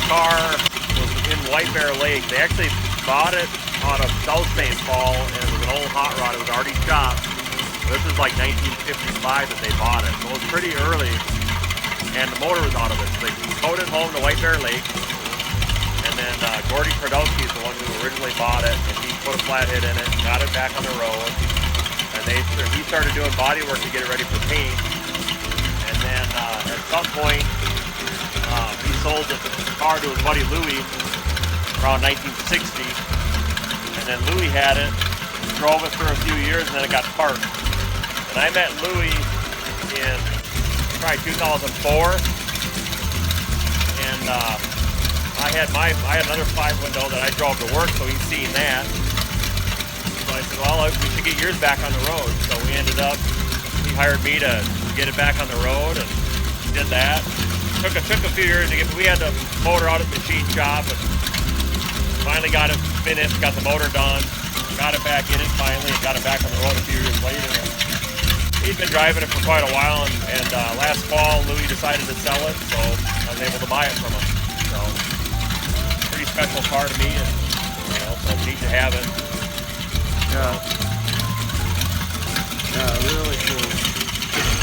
car was in White Bear Lake. They actually bought it out of South St. Paul, and it was an old hot rod. It was already chopped. This is like 1955 that they bought it, so it was pretty early, and the motor was out of it. So they towed it home to White Bear Lake, and then Gordy Prodowski is the one who originally bought it, and he put a flathead in it, got it back on the road, and he started doing body work to get it ready for paint. And then at some point, he sold the car to his buddy Louie around 1960, and then Louie had it, drove it for a few years, and then it got parked. And I met Louie in probably 2004, and I had another 5-window that I drove to work, so he's seen that. So I said, well, we should get yours back on the road. So we ended up, he hired me to get it back on the road, and did that. Took a few years to get, we had the motor out at the machine shop, and finally got it finished, got the motor done, got it back in it finally, and got it back on the road a few years later. He'd been driving it for quite a while, and last fall, Louie decided to sell it, so I was able to buy it from him. So, pretty special car to me, and so it's neat to have it. Yeah. Yeah, really cool.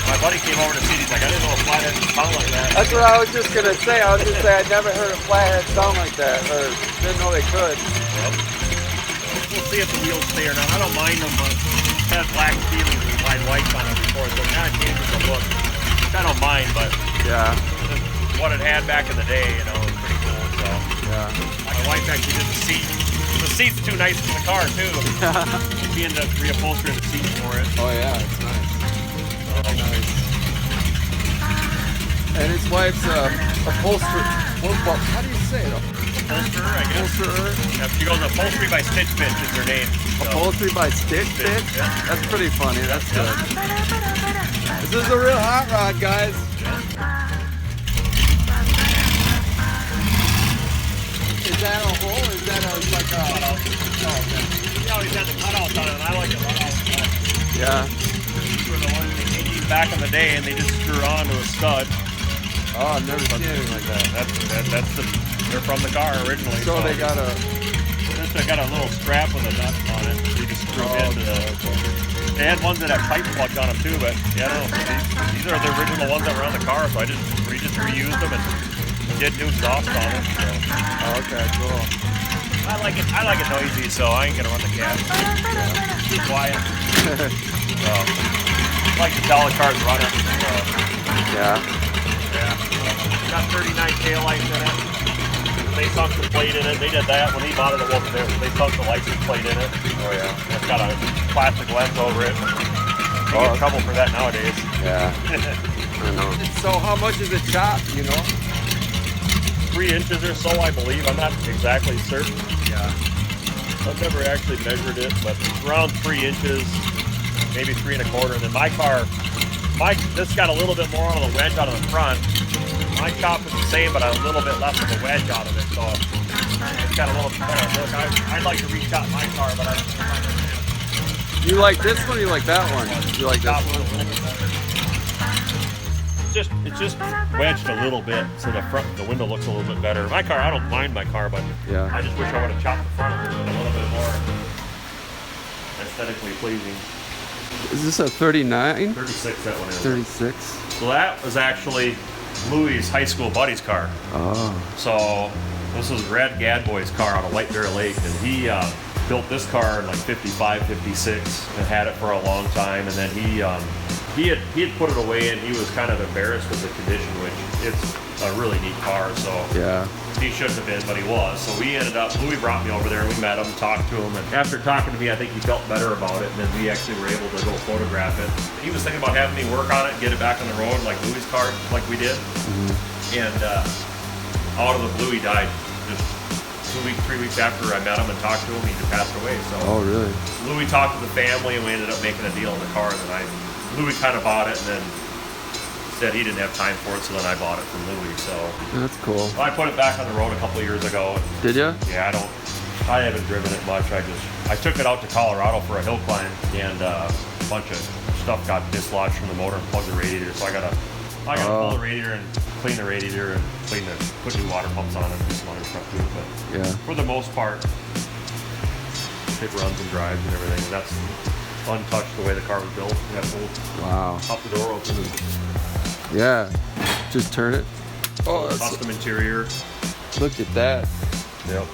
My buddy came over to see it. He's like, I didn't know a flathead could sound like that. That's what I was just gonna say. I was just saying I'd never heard a flathead sound like that, or didn't know they could. Yep. We'll see if the wheels stay or not. I don't mind them, but it had black ceilings and wide whites on them before, so it kind of changes the look. Which I don't mind, but yeah, what it had back in the day, was pretty cool. So yeah. My wife actually did the seat. The seat's too nice for the car too. She ended up reupholstering the seat for it. Oh yeah, it's nice. Oh, nice. And his wife's upholsterer. How do you say it? Upholsterer, I guess. Upholsterer? Yeah, she goes upholstery by Stitch Bitch is her name. So. Upholstery by Stitch Bitch? Yeah. That's pretty funny. That's good. This is a real hot rod, guys. Is that a hole or is that like a cutout? Oh, okay. He always had the cutouts on it, and I like the cutouts. Yeah. These were the ones they made back in the day, and they just screw on to a stud. Oh, I've never seen anything like that. They're from the car originally. So they got a... They got a little strap with a nut on it. You just screw into the... They had ones that had pipe plugs on them too, but yeah, I don't know. These are the original ones that were on the car, so we just reused them and did new exhaust on it. So. Oh, okay, cool. I like it noisy, so I ain't gonna run the cab. Be quiet. So, I like to tell the car's running. So. Yeah. Got 39 taillights in it. They sunk the plate in it. They did that when he bought it. It wasn't there. They sunk the license plate in it. Oh yeah. It's got a plastic lens over it. You get in trouble for that nowadays. Yeah. I know. So how much is it chopped? 3 inches or so, I believe. I'm not exactly certain. Yeah. I've never actually measured it, but around 3 inches, maybe 3 1/4. And then my car, this got a little bit more out of the wedge out of the front. My chop is the same, but a little bit less of a wedge out of it, so it's got a little better look. I'd like to re-chop my car, but I don't know. You like this one or you like that one? You like this one? It's just wedged a little bit, so the window looks a little bit better. My car, I don't mind my car, but yeah. I just wish I would have chopped the front a little bit more aesthetically pleasing. Is this a 39? 36, that one is. 36. So that was actually Louie's high school buddy's car. Oh. So this was Red Gadboy's car on a White Bear Lake, and he built this car in like 55, 56, and had it for a long time. And then he had put it away, and he was kind of embarrassed with the condition, which it's a really neat car. So yeah. He shouldn't have been, but he was. So we ended up, Louie brought me over there, and we met him, talked to him, and after talking to me, I think he felt better about it, and then we actually were able to go photograph it. He was thinking about having me work on it and get it back on the road like Louie's car, like we did. Mm-hmm. And out of the blue, he died. Just 3 weeks after I met him and talked to him, he just passed away. So oh, really? Louie talked to the family, and we ended up making a deal on the car, and then Louie kind of bought it, and then said he didn't have time for it, so then I bought it from Louie. So that's cool. I put it back on the road a couple of years ago. Did you? Yeah, I haven't driven it much. I took it out to Colorado for a hill climb, and a bunch of stuff got dislodged from the motor and plugged the radiator. So I got a I gotta pull the radiator and clean the radiator and put new water pumps on it and some other stuff too. But Yeah. for the most part, it runs and drives and everything. And that's untouched the way the car was built. You gotta Wow. pop the door open and Yeah. Just turn it. Oh, that's, custom interior. look at that. Yep.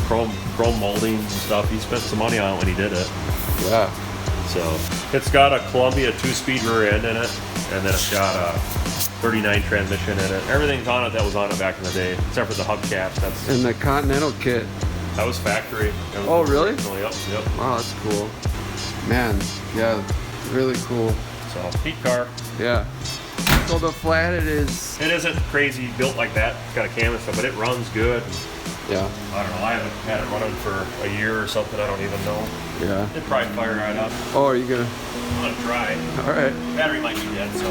Chrome moldings and stuff. He spent some money on it when he did it. Yeah. So it's got a Columbia 2-speed rear end in it, and then it's got a 39 transmission in it. Everything's on it that was on it back in the day, except for the hubcaps. That's And the Continental kit. that was factory. That was Oh, really? original, Yep. Wow, that's cool. Man, yeah, really cool. So heat car. Yeah. So the Flathead is. It isn't crazy built like that. It's got a cam and stuff, but it runs good. Yeah. I don't know. I haven't had it running for a year or something. I don't even know. Yeah. It'd probably fire right up. Oh, are you gonna? I'm gonna try. All right. Battery might be dead, so.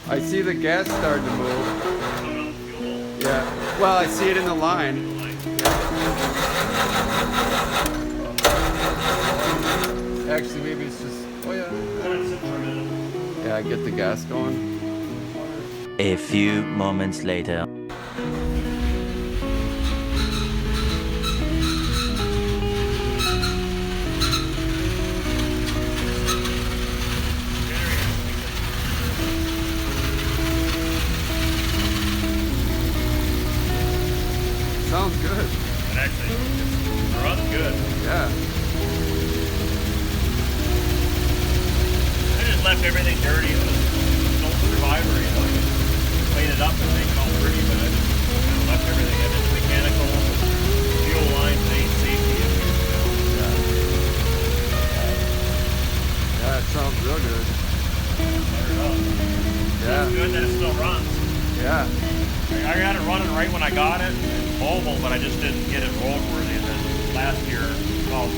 I see the gas starting to move. Yeah. Well, I see it in the line. Actually, maybe it's just. Oh yeah. Yeah, I get the gas going. A few moments later. Sounds good. It actually runs good. Yeah. I just left everything dirty. It was an old Survivor, you know. You clean it up and make it all pretty, but I just kind of left everything in. It's mechanical, fuel lines, ain't safety issues, you know. Yeah, it sounds real good. Fire it up. Yeah. It's good that it still runs. Yeah. I got it running right when I got it, mobile, but I just didn't get it roadworthy. And then last year, well,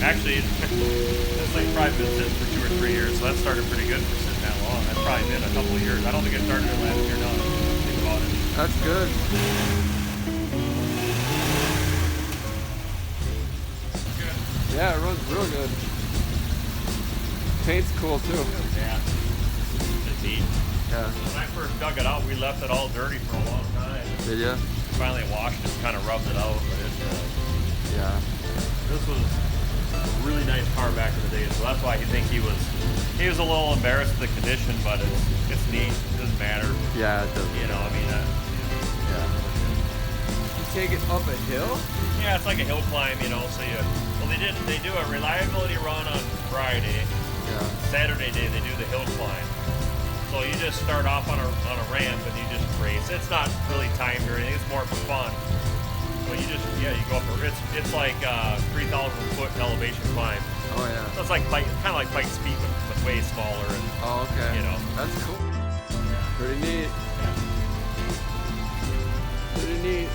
actually, this thing's probably been sitting for 2 or 3 years, so that started pretty good for sitting that long. That's probably been a couple of years. I don't think it started it last year, no. Think about it. That's good. Yeah, it runs real good. Paint's cool too. Yeah. It's neat. Yeah. When I first dug it out, we left it all dirty for a long time. Did ya? Finally washed it, kind of rubbed it out, but Yeah. this was a really nice car back in the day, so that's why I think he was a little embarrassed with the condition, but it's neat. It doesn't matter. Yeah, it does. You know, I mean, Yeah. You take it up a hill? yeah, it's like a hill climb, you know. So they do a reliability run on Friday. Yeah. Saturday day they do the hill climb. So you just start off on a ramp and you just race. It's not really timed or anything. It's more for fun. So you go up. It's like 3,000 foot elevation climb. Oh yeah. So it's like kind of like bike speed, but way smaller. And Oh okay. You know. That's cool. Pretty neat. Pretty neat.